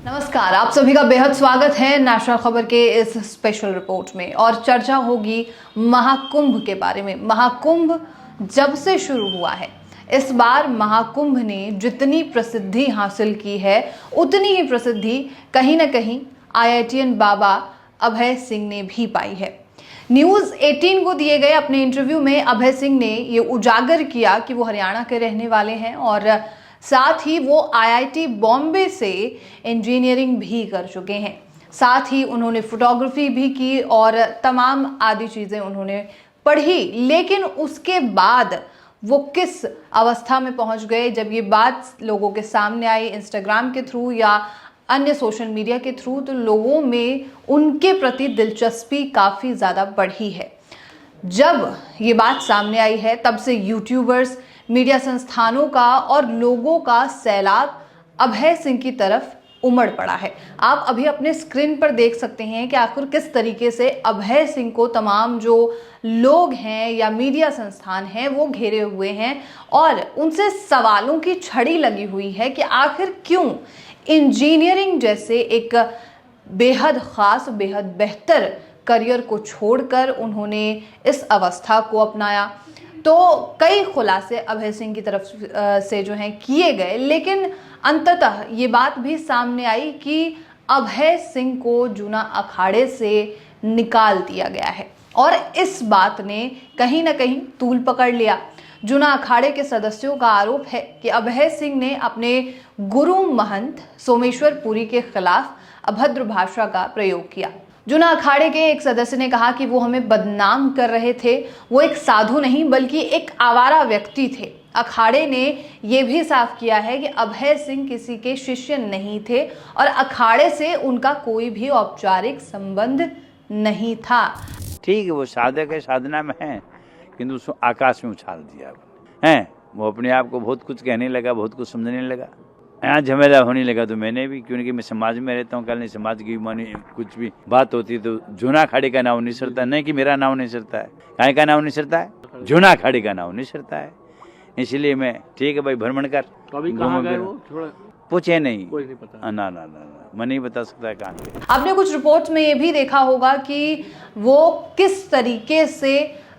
नमस्कार, आप सभी का बेहद स्वागत है नेशनल खबर के इस स्पेशल रिपोर्ट में। और चर्चा होगी महाकुंभ के बारे में। महाकुंभ जब से शुरू हुआ है, इस बार महाकुंभ ने जितनी प्रसिद्धि हासिल की है उतनी ही प्रसिद्धि कहीं ना कहीं IITian बाबा अभय सिंह ने भी पाई है। न्यूज 18 को दिए गए अपने इंटरव्यू में अभय सिंह ने ये उजागर किया कि वो हरियाणा के रहने वाले हैं और साथ ही वो IIT बॉम्बे से इंजीनियरिंग भी कर चुके हैं। साथ ही उन्होंने फोटोग्राफी भी की और तमाम आदि चीजें उन्होंने पढ़ी। लेकिन उसके बाद वो किस अवस्था में पहुंच गए, जब ये बात लोगों के सामने आई इंस्टाग्राम के थ्रू या अन्य सोशल मीडिया के थ्रू, तो लोगों में उनके प्रति दिलचस्पी काफी ज्यादा बढ़ी है। जब ये बात सामने आई है तब से यूट्यूबर्स, मीडिया संस्थानों का और लोगों का सैलाब अभय सिंह की तरफ उमड़ पड़ा है। आप अभी अपने स्क्रीन पर देख सकते हैं कि आखिर किस तरीके से अभय सिंह को तमाम जो लोग हैं या मीडिया संस्थान हैं वो घेरे हुए हैं और उनसे सवालों की छड़ी लगी हुई है कि आखिर क्यों इंजीनियरिंग जैसे एक बेहद खास, बेहद बेहतर करियर को छोड़कर उन्होंने इस अवस्था को अपनाया। तो कई खुलासे अभय सिंह की तरफ से जो हैं किए गए, लेकिन अंततः ये बात भी सामने आई कि अभय सिंह को जूना अखाड़े से निकाल दिया गया है और इस बात ने कहीं ना कहीं तूल पकड़ लिया। जूना अखाड़े के सदस्यों का आरोप है कि अभय सिंह ने अपने गुरु महंत सोमेश्वर पुरी के खिलाफ अभद्र भाषा का प्रयोग किया। जूना अखाड़े के एक सदस्य ने कहा कि वो हमें बदनाम कर रहे थे, वो एक साधु नहीं बल्कि एक आवारा व्यक्ति थे। अखाड़े ने यह भी साफ किया है कि अभय सिंह किसी के शिष्य नहीं थे और अखाड़े से उनका कोई भी औपचारिक संबंध नहीं था। ठीक है, वो साधक है, साधना में है, किंतु उसको आकाश में उछाल दिया है। वो अपने आप को बहुत कुछ कहने लगा, बहुत कुछ समझने लगा, यहाँ झमेला होने लगा। तो मैंने भी, क्योंकि मैं समाज में रहता हूँ, कल नहीं समाज की मानी कुछ भी बात होती है तो जूना अखाड़े का नाम नहीं सरता, नहीं कि मेरा नाम नहीं सरता है। कहीं का नाम नहीं सरता है, जूना अखाड़े का नाम नहीं सरता है। इसलिए मैं, ठीक है भाई, भ्रमण कर। अभी कहाँ गए वो? थोड़ा पूछे नहीं, कोई नहीं पता। ना मैं नहीं बता सकता है कहाँ गए। आपने कुछ रिपोर्ट्स में ये भी देखा होगा कि वो किस तरीके से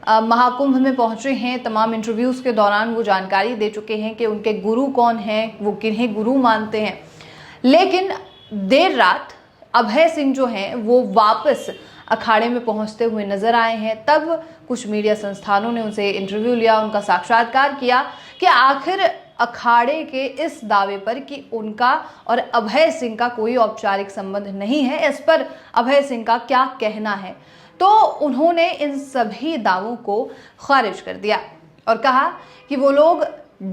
महाकुंभ में पहुंचे हैं। तमाम इंटरव्यूज के दौरान वो जानकारी दे चुके हैं कि उनके गुरु कौन हैं, वो किन्हें गुरु मानते हैं। लेकिन देर रात अभय सिंह जो हैं वो वापस अखाड़े में पहुंचते हुए नजर आए हैं। तब कुछ मीडिया संस्थानों ने उनसे इंटरव्यू लिया, उनका साक्षात्कार किया कि आखिर अखाड़े के इस दावे पर कि उनका और अभय सिंह का कोई औपचारिक संबंध नहीं है, इस पर अभय सिंह का क्या कहना है। तो उन्होंने इन सभी दावों को खारिज कर दिया और कहा कि वो लोग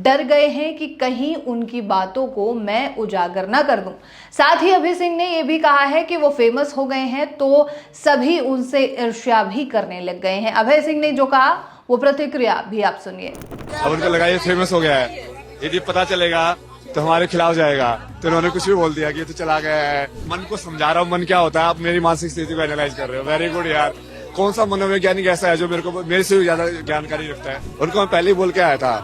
डर गए हैं कि कहीं उनकी बातों को मैं उजागर ना कर दूं। साथ ही अभय सिंह ने यह भी कहा है कि वो फेमस हो गए हैं तो सभी उनसे ईर्ष्या भी करने लग गए हैं। अभय सिंह ने जो कहा वो प्रतिक्रिया भी आप सुनिए। अब उनको लगा ये फेमस हो गया है, यदि पता चलेगा तो हमारे खिलाफ जाएगा, तो उन्होंने कुछ भी बोल दिया कि ये तो चला गया है। मन को समझा रहा हूँ, मन क्या होता है, आप मेरी मानसिक स्थिति को एनालाइज कर रहे हो। वेरी गुड यार। कौन सा मनोवैज्ञानिक ऐसा है जो मेरे से ज्यादा जानकारी रखता है? उनको मैं पहले ही बोल के आया था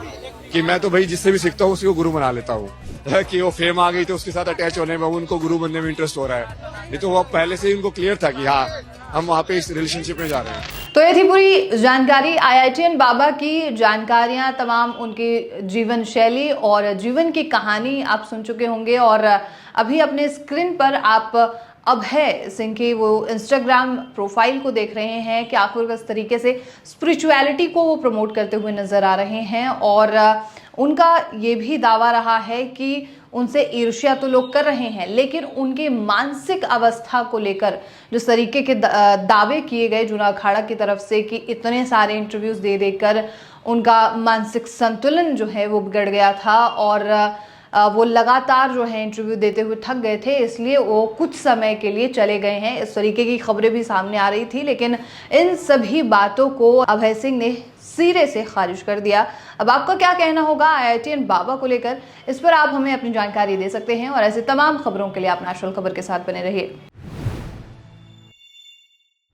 कि मैं तो भाई जिससे भी सीखता हूँ उसी को गुरु बना लेता हूँ। कि वो फेम आ गई तो उसके साथ अटैच होने में, उनको गुरु बनने में इंटरेस्ट हो रहा है। नहीं तो वो पहले से ही उनको क्लियर था कि हाँ, हम वहाँ पे इस रिलेशनशिप में जा रहे हैं। तो ये थी पूरी जानकारी IITian बाबा की जानकारियां, तमाम उनकी जीवन शैली और जीवन की कहानी आप सुन चुके होंगे। और अभी अपने स्क्रीन पर आप अभय सिंह की वो इंस्टाग्राम प्रोफाइल को देख रहे हैं कि आखिर किस तरीके से स्पिरिचुअलिटी को वो प्रमोट करते हुए नजर आ रहे हैं। और उनका ये भी दावा रहा है कि उनसे ईर्ष्या तो लोग कर रहे हैं, लेकिन उनकी मानसिक अवस्था को लेकर जिस तरीके के दावे किए गए जूना अखाड़ा की तरफ से कि इतने सारे इंटरव्यूज दे देकर उनका मानसिक संतुलन जो है वो बिगड़ गया था और वो लगातार जो है इंटरव्यू देते हुए थक गए थे, इसलिए वो कुछ समय के लिए चले गए हैं। इस तरीके की खबरें भी सामने आ रही थी, लेकिन इन सभी बातों को अभय सिंह ने सिरे से खारिज कर दिया। अब आपका क्या कहना होगा IITian बाबा को लेकर, इस पर आप हमें अपनी जानकारी दे सकते हैं और ऐसे तमाम खबरों के लिए आप नेशनल खबर के साथ बने रहिए।